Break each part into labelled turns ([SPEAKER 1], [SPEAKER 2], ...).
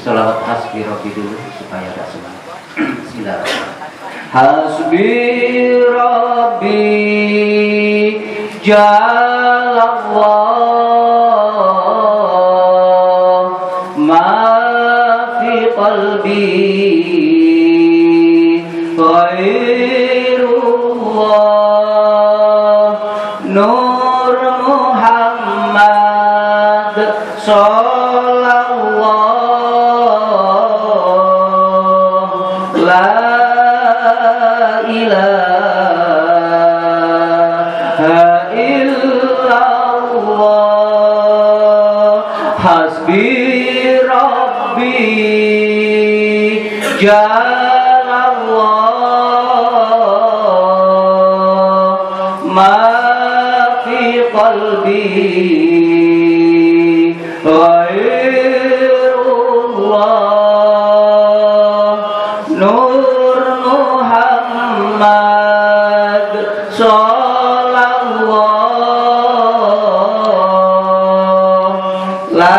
[SPEAKER 1] Sholawat hasbi rabbi dulu supaya ada semangat. Bismillahirrahmanirrahim. Hasbi rabbi jalallah ma fi qalbi ghairullah nur Muhammad sallallahu la ilaha illallah hasbi rabbi jalallah ma fi qalbi ghairullah nur Muhammad sallallahu la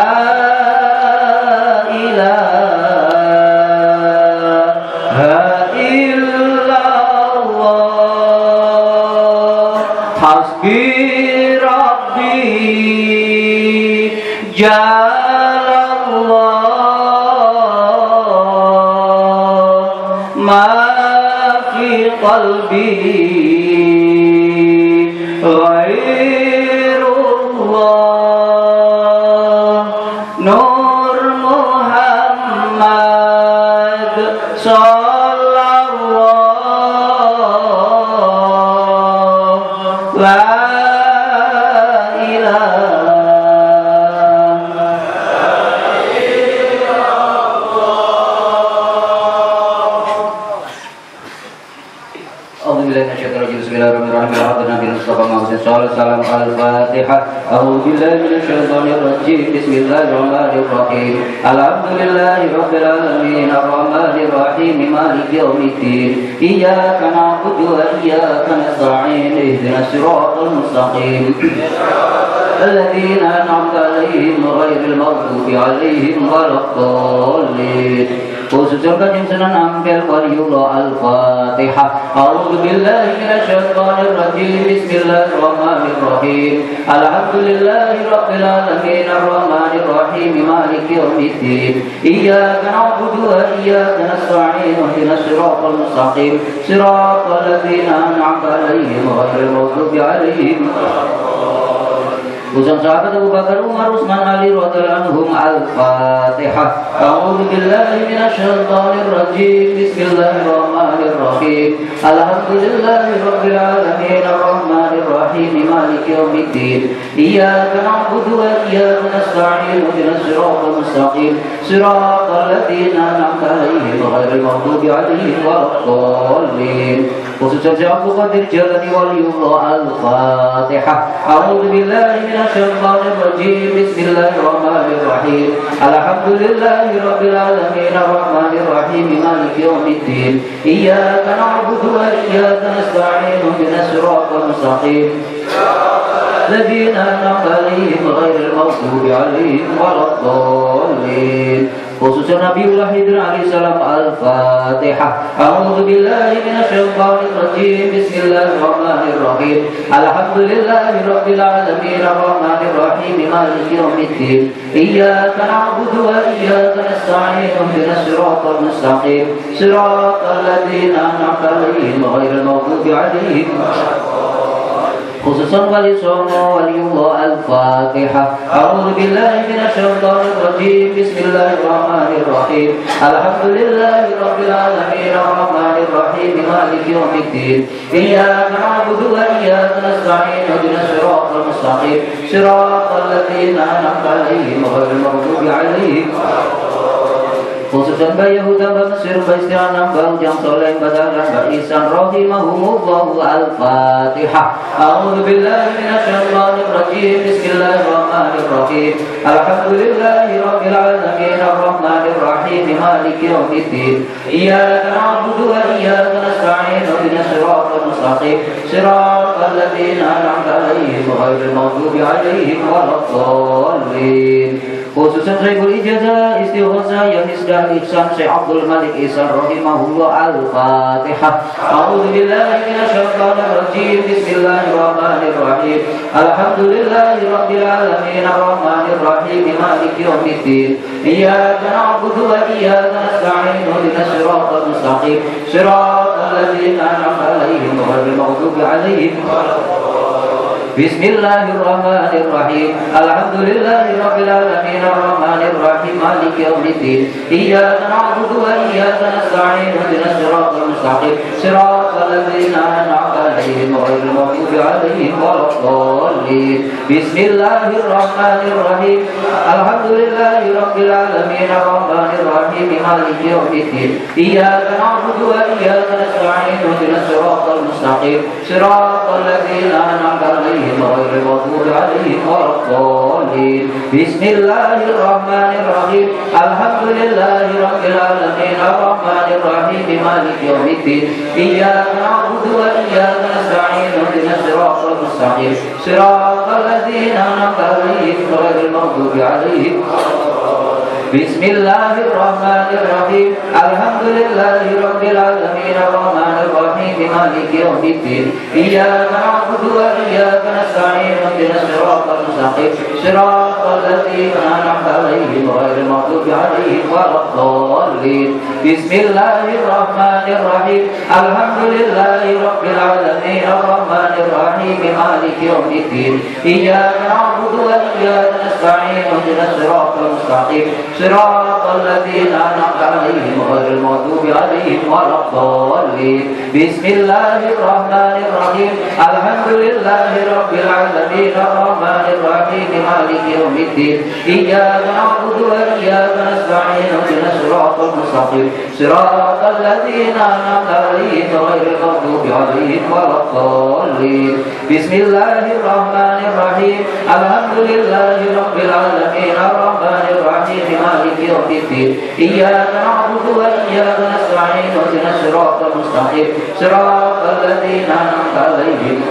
[SPEAKER 1] ilaha illallah hasbi rabbi jalallah ma fi qalbi ghairullah nur Muhammad sallallahu la Salam al-Fatihah. A'udzu billahi minasyaitonir rajim. Bismillahirrahmanirrahim. Alhamdulillahi rabbil alamin arrahmanir rahim maliki yaumiddin. Iyyaka na'budu wa iyyaka nasta'in. Ihdinas siratal mustaqim. الذين أنعمت عليهم غير المغضوب عليهم ولا الضالين. Khususnya Kanjeng Sunan Ampel Waliullah Al-Fatihah. A'udzu billahi minasyaitonir rajim. Bismillahirrahmanirrahim. Alhamdulillahi rabbil alamin arrahmanir rahim maliki yaumiddin. Iyyaka na'budu wa iyyaka nasta'in. Ihdinas siratal mustaqim. Siratal ladzina an'amta 'alaihim ghairil maghdubi 'alaihim. Khususnya sahabat Abu Bakar, Umar, Utsman, Ali radhiyallahu anhum. Al-Fatihah. A'udzu billahi minasyaitonir rajim. Bismillahirrahmanirrahim. Alhamdulillahi rabbil alamin arrahmanir rahim maliki yaumiddin. Iyyaka na'budu wa iyyaka nasta'in. Ihdinas siratal mustaqim. Siratal ladzina an'amta 'alaihim ghairil maghdubi 'alaihim waladdallin. Khususnya Abu Qadir Jalani Waliullah Al-Fatihah. A'udzu billahi minasyaitonir rajim. Bismillahirrahmanirrahim. Alhamdulillahi rabbil alamin arrahmanir rahim maliki yaumiddin. Iyyaka na'budu wa iyyaka nasta'in. Ihdinas siratal mustaqim. Ladzina an'amta 'alaihim ghairil maghdubi 'alaihim waladdallin. Khususnya Nabiullah Hidr alaihi salam. Al-Fatihah. A'udzu billahi minasyaitonir rajim. Bismillahirrahmanirrahim. Alhamdulillahi rabbil alamin arrahmanir rahim maliki yaumiddin. Iyyaka na'budu wa iyyaka nasta'in. Ihdinas siratal mustaqim. Siratal ladzina an'amta 'alaihim ghairil maghdubi 'alaihim. Khususan wali songo waliullah Al-Fatihah. A'udzu billahi minasyaitonir rajim. Bismillahirrahmanirrahim. Alhamdulillahi rabbil alamin arrahmanir rahim maliki yaumiddin. Iyyaka na'budu wa iyyaka nasta'in. Ihdinas siratal mustaqim. Siratal ladzina an'amta 'alaihim ghairil maghdubi 'alaihim. khususan Mbak Yahuda, Mbak Mesir, Mbak Istiqanah, Mbak Ujang Soleh, Mbak Dahlan, Mbak Ihsan rahimahumullahu. Al-Fatihah. A'udzu billahi minasyaitonir rajim. Bismillahirrahmanirrahim. Alhamdulillahi rabbil alamin arrahmanir rahim maliki yaumiddin. Iyyaka na'budu wa iyyaka nasta'in ihdinas siratal mustaqim siratal ladzina an'amta 'alaihim ghairil maghdubi 'alaihim waladdallin. Khususan Syekhul Ijazah Istighosah Ya Hisdah Ihsan Syekh Abdul Malik Ihsan rahimahullah. Al-Fatihah. A'udzu billahi minasyaitonir rajim. Bismillahirrahmanirrahim. Alhamdulillahi rabbil alamin arrahmanir rahim maliki yaumiddin. Iyyaka na'budu wa iyyaka nasta'in ihdinas siratal mustaqim siratal ladzina an'amta 'alaihim ghairil maghdubi 'alaihim waladdallin. Bismillahirrahmanirrahim. Alhamdulillahi rabbil alamin arrahmanir rahim maliki yaumiddin. Iyyaka na'budu wa iyyaka nasta'in ihdinas siratal mustaqim siratal ladzina an'amta 'alaihim ghairil maghdubi 'alaihim waladdallin. Bismillahirrahmanirrahim. Alhamdulillahi rabbil alamin arrahmanir rahim maliki yaumiddin. Iyyaka na'budu wa iyyaka nasta'in ihdinas siratal mustaqim siratal ladzina an'amta 'alaihim ghairil maghdubi 'alaihim waladdallin. Bismillahirrahmanirrahim. Alhamdulillahi rabbil alamin arrahmanir rahim maliki yaumiddin. Iyyaka na'budu wa iyyaka nasta'in ihdinas siratal mustaqim siratal ladzina an'amta 'alaihim ghairil maghdubi 'alaihim waladdallin. Bismillahirrahmanirrahim. Alhamdulillahi rabbil alamin arrahmanir rahim maliki yaumiddin. Iyyaka na'budu wa iyyaka nasta'in ihdinas siratal mustaqim siratal ladzina an'amta 'alaihim ghairil maghdubi 'alaihim waladdallin. Bismillahirrahmanirrahim. Alhamdulillahi rabbil alamin arrahmanir rahim maliki yaumiddin. Iyyaka na'budu wa iyyaka nasta'in ihdinas siratal mustaqim siratal ladzina an'amta 'alaihim ghairil maghdubi 'alaihim waladdallin. Bismillahirrahmanirrahim. Alhamdulillahi rabbil alamin arrahmanir rahim maliki yaumiddin. Iyyaka na'budu wa iyyaka nasta'in ihdinas siratal mustaqim siratal ladzina an'amta 'alaihim ghairil maghdubi 'alaihim waladdallin. Bismillahirrahmanirrahim. Alhamdulillahi rabbil alamin arrahmanir rahim maliki yaumiddin. Iyyaka na'budu wa iyyaka nasta'in ihdinas siratal mustaqim siratal ladzina an'amta 'alaihim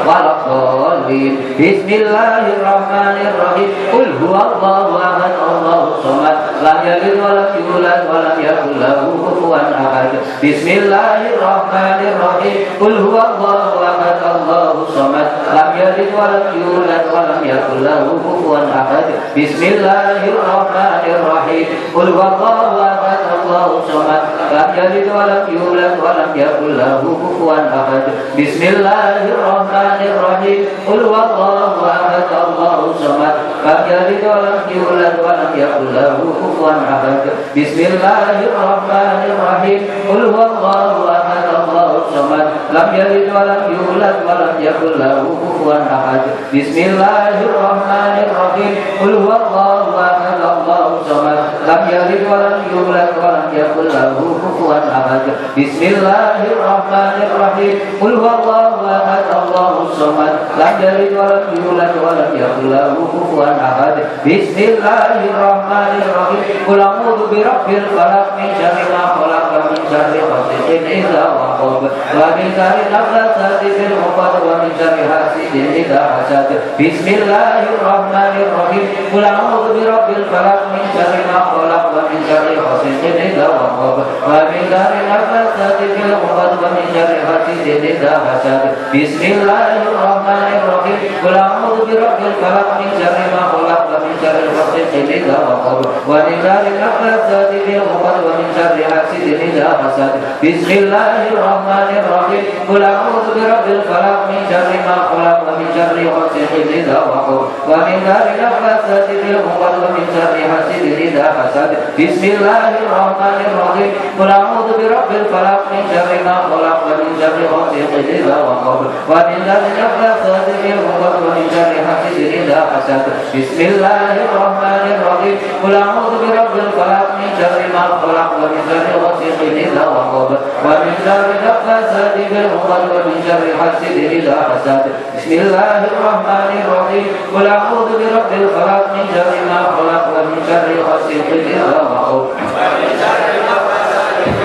[SPEAKER 1] waladdallin. Bismillahirrahmanirrahim. Qul huwallahu ahad Allahus samad lam yalid wa lam yulad wa lam yakul lahu kufuwan ahad. Bismillahirrahmanirrahim. Qul huwallahu ahad Allahus samad lam yalid wa lam yulad wa lam yakul lahu kufuwan ahad. Bismillahirrahmanirrahim. Qul huwallahu ahad Allahus samad lam yalid wa lam yulad wa lam yakul lahu kufuwan ahad. Bismillahirrahmanirrahim. Qul huwallahu ahad Allahus samad lam yalid wa lam yulad wa lam yakul lahu kufuwan ahad. Bismillahirrahmanirrahim. Qul huwallahu ahad Allahus samad lam yalid wa lam yulad wa lam yakul lahu kufuwan ahad. Bismillahirrahmanirrahim. Qul huwallahu ahad Allahus samad lam yalid wa lam yulad wa lam yakul lahu kufuwan ahad. Bismillahirrahmanirrahim. Qul huwallahu ahad Allahus samad lam yalid wa lam yulad wa lam yakul lahu kufuwan ahad. Bismillahirrahmanirrahim. Qul a'udzu birabbil falaq min syarri ma khalaq wa min syarri ghasiqin idza waqab wa min syarri nafasati fil 'uqad wa min syarri hasidin idza hasad. Bismillahirrahmanirrahim. Qul a'udzu birabbil falaq min syarri ma khalaq wa min syarri ghasiqin idza waqab wa min syarri nafasati fil 'uqad wa min syarri hasidin idza hasad. Bismillahirrahmanirrahim. Qul a'udzu birabbil falaq min syarri ma khalaq wa min syarri ghasiqin idza waqab wa min syarri nafasati fil 'uqad wa min syarri hasidin idza hasad. Bismillahirrahmanirrahim. Qul a'udzu birabbil falaq min syarri ma khalaq wa min syarri ghasiqin idza waqab wa min syarri nafasati fil 'uqad wa min syarri hasidin idza hasad. Bismillahirrahmanirrahim. Qul a'udzu birabbil falaq min syarri ma khalaq wa min syarri ghasiqin idza waqab wa min syarri nafasati fil 'uqad wa min syarri hasidin idza hasad. Bismillahirrahmanirrahim. Bismillahirrahmanirrahim. Qul a'udzu birabbil falaq min syarri ma khalaq wa min syarri ghasiqin idza waqab wa min syarri naffatsati fil 'uqad wa min syarri hasidin idza hasad. Bismillahirrahmanirrahim. Qul a'udzu birabbil falaq min syarri ma khalaq wa min syarri ghasiqin idza waqab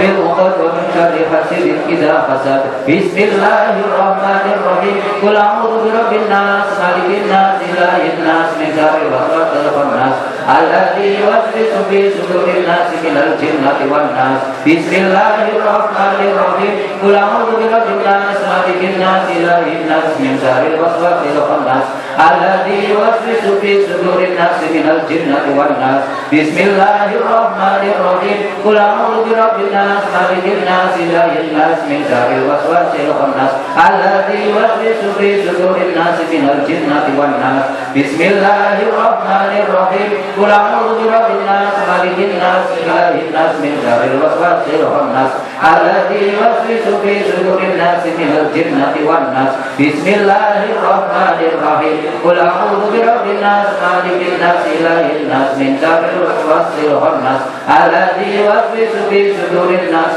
[SPEAKER 1] بالعقد ومن شر حاسد إذا حسد. بسم الله الرحمن الرحيم. قل أعوذ برب الناس مالك الناس إله الناس من شر الوسواس الخناس الذي يوسوس في صدور الناس من الجنة والناس. بسم الله الرحمن الرحيم. قل أعوذ برب الناس مالك الناس إله الناس من شر الوسواس الخناس الذي يوسوس في صدور الناس من الجنة والناس. بسم الله الرحمن الرحيم. قل أعوذ برب الناس مالك الناس إله الناس من شر الوسواس الخناس الذي يوسوس في صدور الناس من الجنة والناس. بسم الله الرحمن الرحيم. قل أعوذ برب الناس مالك الناس إله الناس من شر الوسواس الخناس الذي يوسوس في صدور الناس من الجنة والناس. بسم الله الرحمن الرحيم. قل أعوذ برب الناس مالك الناس إله الناس من شر الوسواس الخناس الذي يوسوس في صدور الناس.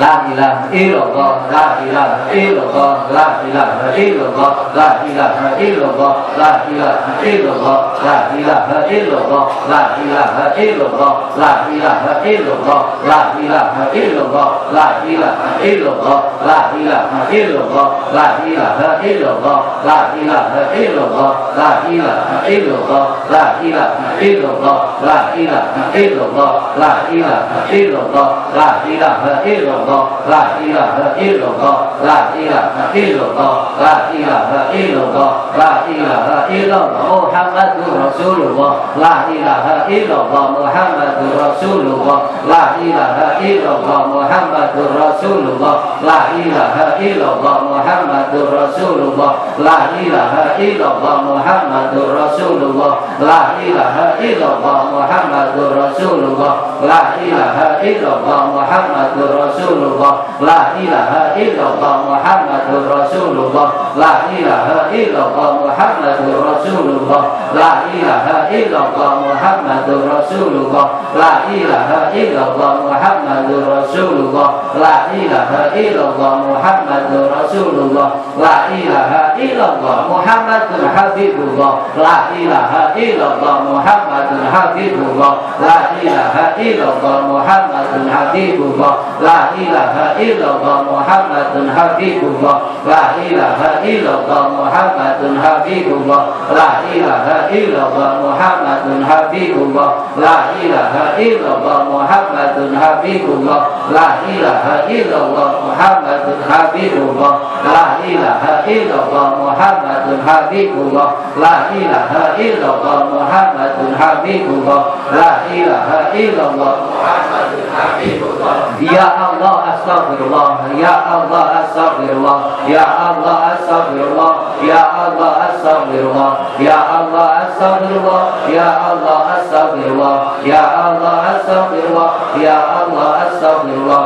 [SPEAKER 1] La ilaha illallah, la ilaha illallah, la ilaha illallah, la ilaha illallah, la ilaha illallah, la ilaha illallah, la ilaha illallah, la ilaha illallah, la ilaha illallah, la ilaha illallah, la ilaha illallah, la ilaha illallah, la ilaha illallah, la ilaha illallah, la ilaha illallah, la ilaha illallah, la ilaha illallah, la ilaha illallah. La ilaha illallah, la ilaha illallah, la ilaha illallah, la ilaha illallah, Muhammadur Rasulullah, la ilaha illallah, Muhammadur Rasulullah, la ilaha illallah, Muhammadur Rasulullah, la ilaha illallah, Muhammadur Rasulullah, la ilaha illallah, Muhammadur Rasulullah, la ilaha illallah, Muhammadur Rasulullah, la ilaha illallah, Muhammadur Rasulullah, la ilaha illallah, Muhammadur Rasulullah, la ilaha illallah, Muhammadur Rasulullah, la ilaha illallah, Muhammadur Rasulullah, la ilaha illallah, Muhammadur Rasulullah, la ilaha illallah, Muhammadur Rasulullah, la ilaha illallah, Muhammadur Habibullah, la ilaha illallah, Muhammadur Habibullah, la ilaha illallah, Muhammadur Habibullah, la ilaha illallah, Muhammadun Habibullah, la ilaha illallah, Muhammadun Habibullah, la ilaha illallah, Muhammadun Habibullah, la ilaha illallah, Muhammadun Habibullah, la ilaha illallah, Muhammadun Habibullah, la ilaha illallah, Muhammadun Habibullah, la ilaha illallah, Muhammadun Habibullah, la ilaha illallah, Muhammadun Habibullah. Ya Allah astagfirullah, ya Allah astagfirullah, ya Allah astagfirullah, ya Allah astagfirullah, ya Allah astagfirullah, ya Allah astagfirullah, ya Allah astagfirullah, ya Allah astagfirullah,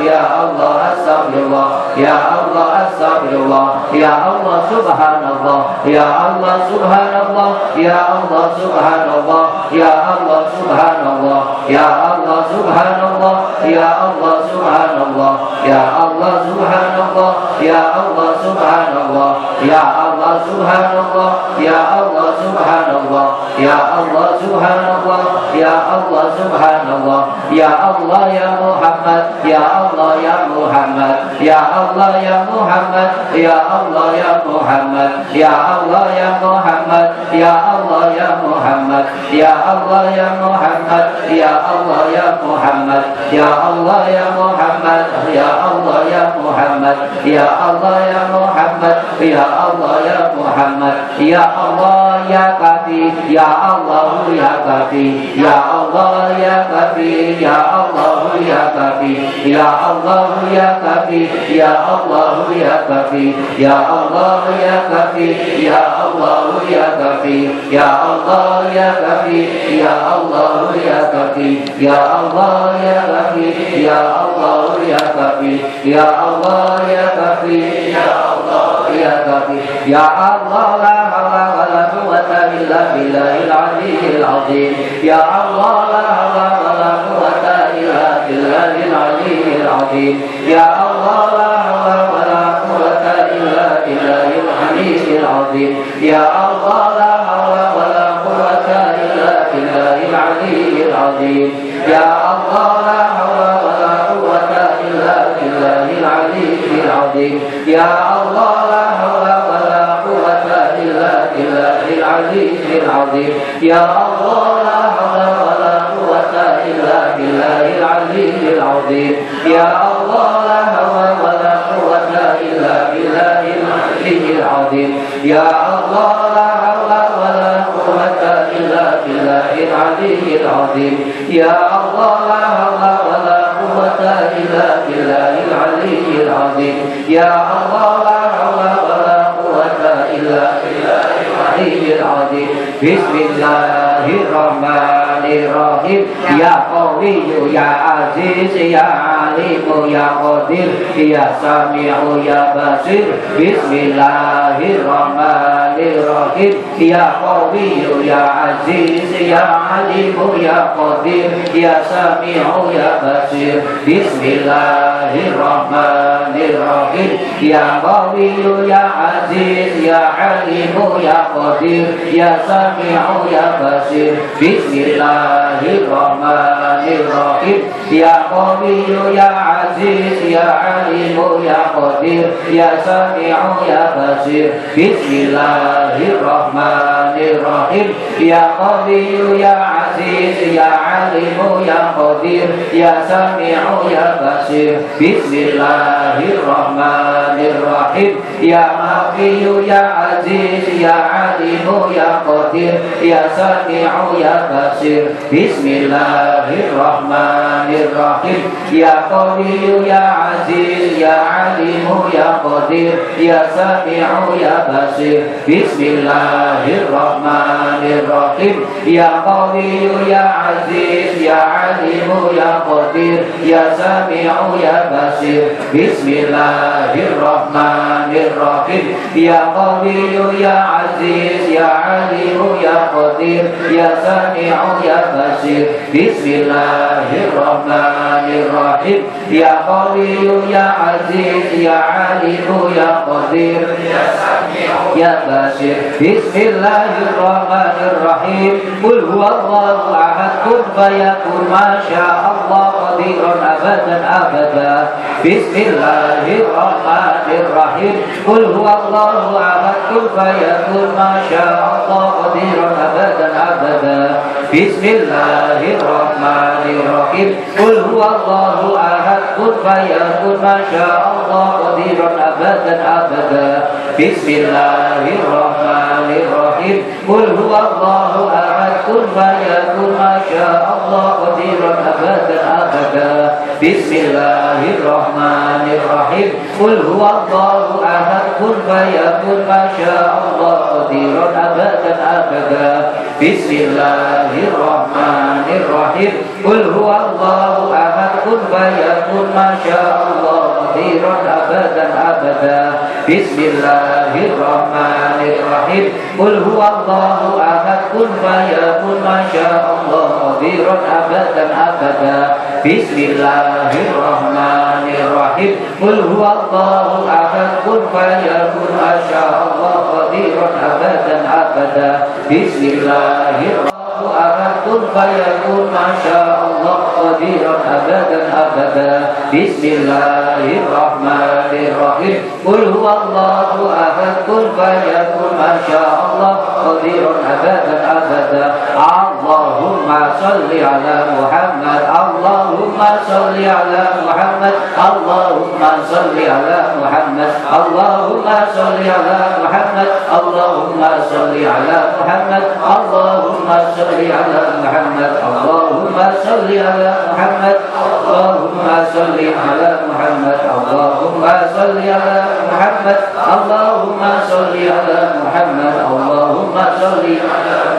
[SPEAKER 1] ya Allah astagfirullah, ya Allah astagfirullah, ya Allah astagfirullah, ya Allah subhanallah, ya Allah subhanallah, ya Allah subhanallah, ya Allah subhanallah, ya Allah subhanallah, ya Allah subhanallah, ya Allah subhanallah, ya Allah subhanallah, ya Allah subhanallah, ya Allah subhanallah, ya Allah subhanallah, ya Allah subhanallah, ya Allah ya Muhammad, ya Allah ya Muhammad, ya Allah ya Muhammad, ya Allah ya Muhammad, ya Allah ya Muhammad, ya Allah ya Muhammad, ya Allah ya Muhammad, ya Allah ya Muhammad, ya Allah ya Muhammad, ya Allah ya Muhammad, ya Allah ya Muhammad, ya Allah ya Muhammad, ya Allah ya Kafi, ya Allah ya Kafi, ya Allah ya Kafi, ya Allah ya Kafi, ya Allah ya Kafi, ya Allah ya Kafi, ya Allah ya Kafi, ya Allah ya Kafi, ya Allah ya Kafi, ya Allah ya Kafi, ya Allah ya Kafi, ya Allah ya Kafi, ya Allah ya Kafi, ya Allah ya Kafi, يا الله لا حول ولا قوة إلا بالله العلي العظيم يا الله لا حول ولا قوة إلا بالله العلي العظيم يا الله لا حول ولا قوة إلا بالله الحليم العظيم يا الله لا حول ولا قوة إلا بالله العلي العظيم يا الله لا حول ولا قوة إلا بالله العلي العظيم يا الله لا حول ولا قوة إلا بالله العلي العظيم يا الله لا حول ولا قوة إلا بالله العلي العظيم يا الله لا حول ولا قوة إلا بالله العلي العظيم يا الله لا حول ولا قوة إلا بالله العلي العظيم يا الله لا حول ولا قوة إلا بالله العلي العظيم يا الله لا حول ولا قوة إلا بالله العلي العظيم بسم الله الرحمن الرحيم يا قوي يا عزيز يا عليم يا قدير يا سميع يا بصير بسم الله الرحمن الرحيم يا قوي يا عزيز يا عليم يا قدير يا سميع يا بصير بسم الله الرحمن الرحيم يا قوي يا عزيز يا عليم يا قدير يا سميع يا بصير بسم الله الرحمن الرحيم يا قوي يا عزيز يا عليم يا قدير يا سميع يا بصير بسم الله الرحمن الرحيم يا قوي يا عزيز يا عليم يا قدير يا سميع يا بصير بسم الله الرحمن الرحيم يا قوي يا عزيز يا عليم يا قدير يا سميع يا بصير بسم الله الرحمن الرحيم يا قوي يا عزيز يا عليم يا قدير يا سميع يا بصير بسم الله الرحمن الرحيم يا قوي يا عزيز يا عليم يا قدير يا سميع يا بصير بسم الله الرحمن الرحيم يا قوي يا عزيز يا عليم يا قدير يا سميع يا بصير بسم الله الرحمن الرحيم يا قوي يا عزيز يا عليم يا قدير يا سميع يا بصير بسم الله الرحمن الرحيم قل هو الله أحد كن فيكون ما شاء الله قدير أبدا أبدا بسم الله الرحمن الرحيم قل هو الله أحد كن فيكون ما شاء الله قدير أبدا أبدا بسم الله الرحمن الرحيم قل هو الله أحد كن فيكون ما شاء الله قدير أبدا أبدا بسم الله الرحمن الرحيم قل هو الله أحد كن فيكون ما شاء الله قدير أبدا أبدا بسم الله الرحمن الرحيم قل هو الله أحد كن فيكون ما شاء الله قدير أبدا أبدا بسم الله الرحمن الرحيم قل هو الله أحد كن فيكون ما شاء الله قدير أبدا أبدا بسم الله الرحمن الرحيم قل هو الله أحد كن فيكون ما شاء الله قدير أبدا أبدا بسم الله الرحمن الرحيم قل هو الله أحد كن فيكون ما شاء الله قدير أبدا أبدا بسم الله الرحمن أحد كن فيكون ما شاء الله قدير أبدا أبدا بسم الله الرحمن الرحيم قل هو الله أحد كن فيكون ما شاء الله قدير أبدا أبدا اللهم صل على محمد اللهم صل على محمد اللهم صل على محمد اللهم صل على محمد اللهم صل على محمد اللهم صل على محمد اللهم صل على محمد اللهم صل على محمد اللهم صل على محمد اللهم صل على محمد اللهم صل على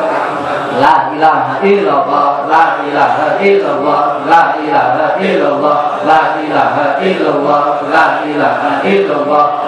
[SPEAKER 1] لا إله إلا الله لا إله إلا الله لا إله إلا الله لا إله إلا الله لا إله إلا الله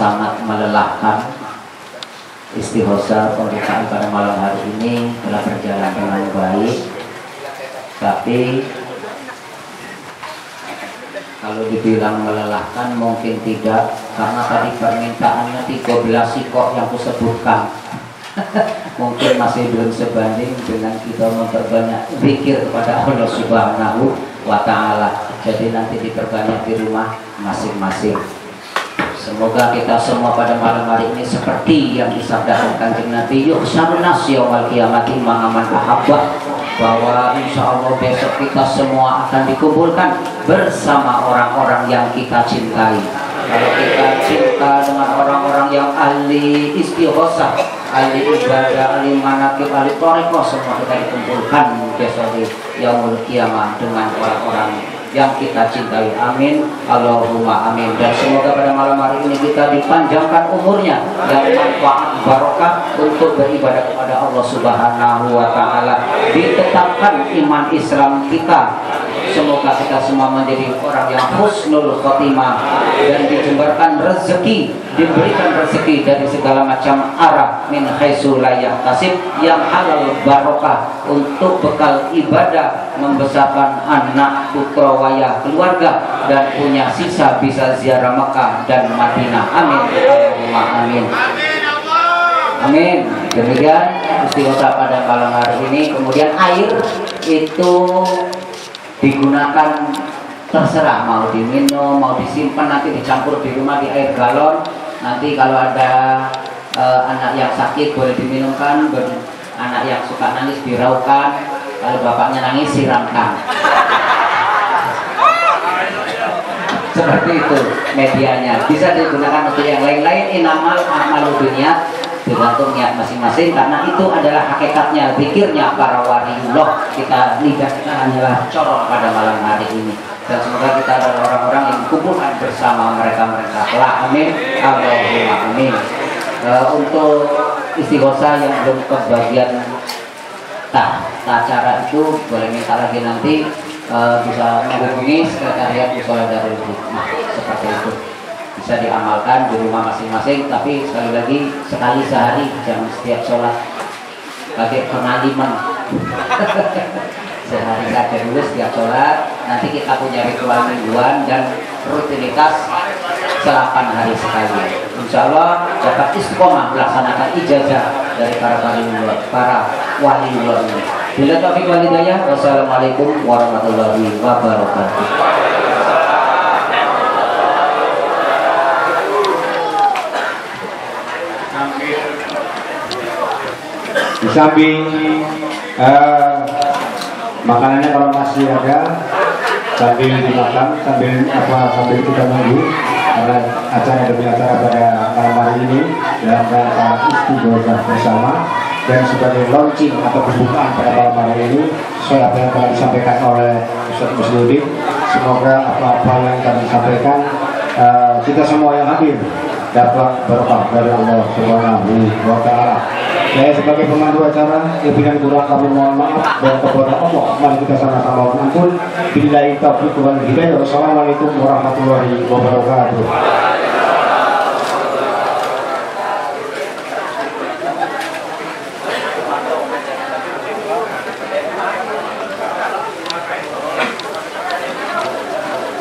[SPEAKER 1] sangat melelahkan. Istighosa pemeriksaan pada malam hari ini telah berjalan dengan baik, tapi kalau dibilang melelahkan mungkin tidak, karena tadi permintaannya 13 sikok yang kusebutkan. Mungkin masih belum sebanding dengan kita memperbanyak zikir kepada Allah Subhanahu wa Ta'ala. Jadi nanti diperbanyak di rumah masing-masing. Semoga kita semua pada malam hari ini seperti yang disabdakan Kanjeng Nabi, yuhsyarun nas yaumil qiyamati ma'aman ahabbah, bahwa insya Allah besok kita semua akan dikumpulkan bersama orang-orang yang kita cintai. Kalau kita cinta dengan orang-orang yang ahli istighosah, ahli ibadah, ahli manaqib, ahli thariqah, semua kita dikumpulkan besok di yaumul qiyamah dengan orang-orang yang kita cintai. Amin, Allahumma amin. Dan semoga pada malam hari ini kita dipanjangkan umurnya yang manfaat barokah untuk beribadah kepada Allah Subhanahu wa Ta'ala. Ditetapkan iman Islam kita. Semoga kita semua menjadi orang yang husnul khotimah dan dijembarkan rezeki, diberikan rezeki dari segala macam arah, min haitsu la yahtasib, yang halal barokah untuk bekal ibadah, membesarkan anak, putra, wayah, keluarga, dan punya sisa bisa ziarah Mekah dan Madinah. Amin, Allahumma amin. Amin. Demikian istighosah pada malam hari ini. Kemudian air itu digunakan terserah, mau diminum, mau disimpan, nanti dicampur di rumah di air galon. Nanti kalau ada anak yang sakit boleh diminumkan, anak yang suka nangis diraukan, kalau bapaknya nangis siramkan. Seperti itu medianya. Bisa digunakan untuk yang lain-lain. Inamal a'malu dunya, tergantung niat masing-masing, karena itu adalah hakikatnya zikirnya para waliullah. Kita lidah kita hanyalah corong pada malam hari ini, dan semoga kita adalah orang-orang yang kumpulkan bersama mereka-mereka. Amin, Allahumma amin. Untuk istighosah yang belum kebagian cara itu boleh minta lagi nanti, bisa menghubungi sekretariat Mushola Darul Hikmah. Seperti itu bisa diamalkan di rumah masing-masing, tapi sekali lagi sekali sehari, jangan setiap sholat pakai pengaliman. Sehari saja dulu setiap sholat. Nanti kita punya ritual mingguan dan rutinitas 8 hari sekali. Insya Allah dapat istiqomah melaksanakan ijazah dari para waliullah ini. Bila taufiq wal hidayah, wassalamualaikum warahmatullahi wabarakatuh.
[SPEAKER 2] Di samping makanannya kalau masih ada, sambil dimakan, sambil kita nunggu, karena acara demi acara pada malam hari ini dalam rangka istighosah bersama dan sebagai launching atau pembukaan pada malam hari ini, sesuai apa yang telah disampaikan oleh Ustaz Musliuddin. Semoga apa-apa yang kami sampaikan kita semua yang hadir dapat berkah dari Allah Subhanahu wa Ta'ala. Saya sebagai pemandu acara, lebih dan kurang kami mohon maaf, dan kepada Allah mari kita sama-sama mengampun. Billahi taufiq wal hidayah. Wassalamualaikum warahmatullahi wabarakatuh.